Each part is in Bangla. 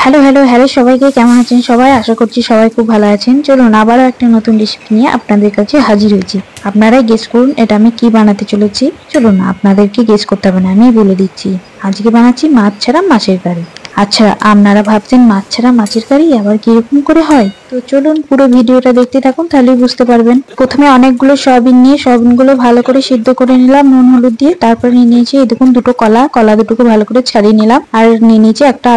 হ্যালো হ্যালো হ্যালো সবাইকে, কেমন আছেন সবাই? আশা করছি সবাই খুব ভালো আছেন। চলুন আবারও একটা নতুন রেসিপি নিয়ে আপনাদের কাছে হাজির হয়েছি। আপনারাই গেস করুন এটা আমি কি বানাতে চলেছি। চলুন, আপনাদেরকে গেস করতে হবে না, আমি বলে দিচ্ছি। আজকে বানাচ্ছি মাছ ছাড়া মাছের কারি। আচ্ছা, আপনারা ভাবছেন মাছ ছাড়া মাছের কারি আবার কিরকম করে হয়? তো চলুন পুরো ভিডিওটা দেখতে থাকুন, তাহলেই বুঝতে পারবেন। প্রথমে অনেকগুলো সয়াবিন নিয়ে সয়াবিনগুলো ভালো করে সিদ্ধ করে নিলাম নুন হলুদ দিয়ে। তারপরে নিয়ে নিয়েছি এই দেখুন দুটো কলা দুটোকে ভালো করে ছাড়িয়ে নিলাম। আর নিয়ে নিয়েছি একটা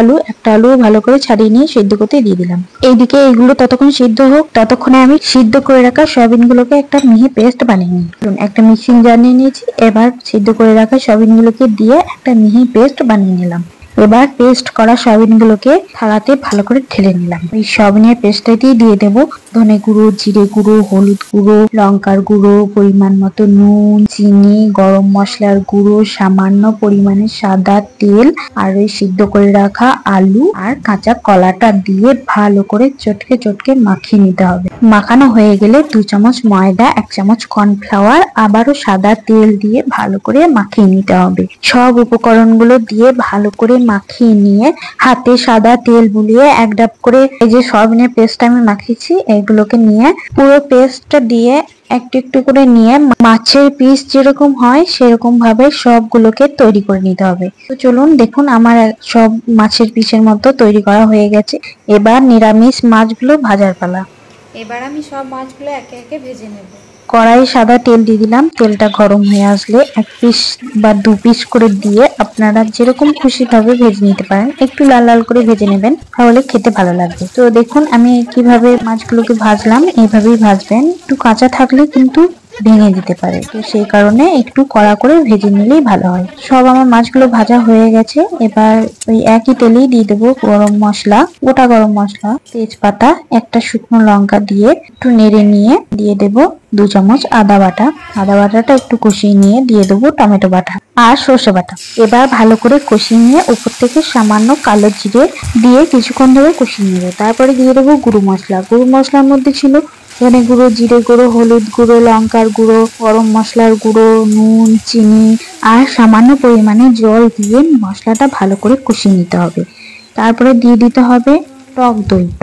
আলু ভালো করে ছাড়িয়ে নিয়ে সিদ্ধ করতে দিয়ে দিলাম। এইদিকে এগুলো ততক্ষণ সিদ্ধ হোক, ততক্ষণে আমি সিদ্ধ করে রাখা সয়াবিন গুলোকে একটা মিহি পেস্ট বানিয়ে নিই। একটা মিক্সিং জার নিয়ে নিয়েছি। এবার সিদ্ধ করে রাখা সয়াবিন গুলোকে দিয়ে একটা মিহি পেস্ট বানিয়ে নিলাম। এবার পেস্ট করা সয়াবিন গুলোকে থালাতে ভালো করে ঢেলে নিলাম। এই সয়াবিনের পেস্টটাতেই দিয়ে দেব ধনে গুঁড়ো, জিরে গুঁড়ো, হলুদ গুঁড়ো, লঙ্কার গুঁড়ো, পরিমাণ মতো নুন, চিনি, গরম মশলার গুঁড়ো, সামান্য পরিমাণে সাদা তেল, আর ওই সিদ্ধ করে রাখা আলু আর কাঁচা কলাটা দিয়ে ভালো করে চটকে চটকে মাখিয়ে নিতে হবে। মাখানো হয়ে গেলে 2 চামচ ময়দা, 1 চামচ কর্নফ্লাওয়ার, আবারও সাদা তেল দিয়ে ভালো করে মাখিয়ে নিতে হবে। সব উপকরণগুলো দিয়ে ভালো করে মাখিয়ে নিয়ে হাতে সাদা তেল বুলিয়ে এক ডাব করে এই যে সয়াবিনের পেস্ট আমি মাখিয়েছি এগুলোকে নিয়ে পুরো পেস্টটা দিয়ে একটু একটু করে নিয়ে মাছের পিস যেরকম হয় সেরকম ভাবে সবগুলোকে তৈরি করে নিতে হবে। তো চলুন দেখুন আমার সব মাছের পিসের মতো তৈরি করা হয়ে গেছে। এবার নিরামিষ মাছগুলো ভাজার পালা। এবার আমি সব মাছগুলো একে একে ভেজে নেব। কড়াই সাদা তেল দিয়ে দিলাম। তেলটা গরম হয়ে আসলে 1 পিস বা 2 পিস করে দিয়ে আপনারা যেরকম খুশি ভাবে ভেজে নিতে পারেন। একটু লাল লাল করে ভেজে নেবেন, তাহলে খেতে ভালো লাগবে। তো দেখুন আমি কিভাবে মাছগুলোকে ভাজলাম, এইভাবেই ভাজবেন। একটু কাঁচা থাকলে কিন্তু ভেঙে দিতে পারে, তো সেই কারণে একটু কড়া করে ভেজে নিলেই ভালো হয়। সব আমার মাছগুলো ভাজা হয়ে গেছে। এবার ওই একই তেলেই দিয়ে দেবো গরম মশলা, গোটা গরম মশলা, তেজপাতা, একটা শুকনো লঙ্কা দিয়ে একটু নেড়ে নিয়ে দিয়ে দেবো 2 চামচ আদা বাটা। আদা বাটাটা একটু কষিয়ে নিয়ে দিয়ে দেবো টমেটো বাটা আর সর্ষে বাটা। এবার ভালো করে কষিয়ে নিয়ে উপর থেকে সামান্য কালো জিরে দিয়ে কিছুক্ষণ ধরে কষিয়ে নেবো। তারপরে দিয়ে দেবো গুঁড়ো মশলা। গুঁড়ো মশলার মধ্যে ছিল ধনে গুঁড়ো, জিরে গুঁড়ো, হলুদ গুঁড়ো, লঙ্কার গুঁড়ো, গরম মশলার গুঁড়ো, নুন, চিনি আর সামান্য পরিমাণে জল দিয়ে মশলাটা ভালো করে কষিয়ে নিতে হবে। তারপরে দিয়ে দিতে হবে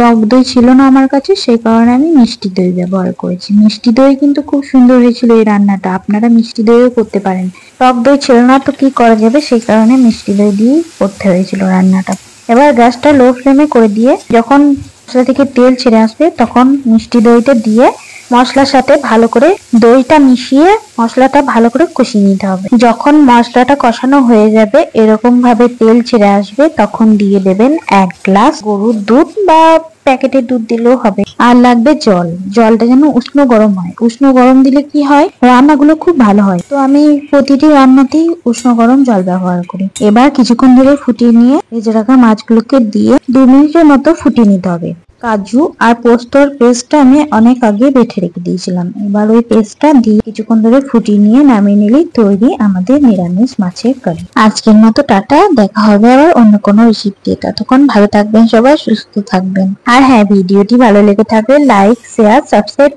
টক দই ছিল না আমার কাছে, সেই কারণে আমি মিষ্টি দই ব্যবহার করেছি। মিষ্টি দই কিন্তু খুব সুন্দর হয়েছিল এই রান্নাটা, আপনারা মিষ্টি দইও করতে পারেন। টক দই ছিল না তো কি করা যাবে, সেই কারণে মিষ্টি দই দিয়ে করতে হয়েছিল রান্নাটা। এবার গ্যাসটা লো ফ্লেমে করে দিয়ে যখন মশলা থেকে তেল ছেড়ে আসবে তখন মিষ্টি দইটা দিয়ে মশলার সাথে ভালো করে দইটা মিশিয়ে মশলাটা ভালো করে কষিয়ে নিতে হবে। যখন মশলাটা কষানো হয়ে যাবে, এরকম ভাবে তেল ছেড়ে আসবে, তখন দিয়ে দেবেন 1 গ্লাস গরুর দুধ বা প্যাকেটের দুধ দিলেও হবে। আর লাগবে জল। জলটা যেন উষ্ণ গরম হয়। উষ্ণ গরম দিলে কি হয়, রান্নাগুলো খুব ভালো হয়। তো আমি প্রতিটি রান্নাতেই উষ্ণ গরম জল ব্যবহার করি। এবার কিছুক্ষণ ধরে ফুটিয়ে নিয়ে ভেজে রাখা মাছগুলোকে দিয়ে 2 মিনিটের মতো ফুটিয়ে নিতে হবে। কাজু আর পোস্তর পেস্টটা আমি অনেক আগে বেটে রেখে দিয়েছিলাম। এবার ওই পেস্টটা দিয়ে কিছুক্ষণ ধরে ফুটিয়ে নিয়ে নামিয়ে নিলেই তৈরি আমাদের নিরামিষ মাছের কারি। আজকের মতো টাটা, দেখা হবে আবার অন্য কোনো রেসিপি। ততক্ষণ ভালো থাকবেন সবাই, সুস্থ থাকবেন। আর হ্যাঁ, ভিডিওটি ভালো লেগে থাকলে লাইক, শেয়ার, সাবস্ক্রাইব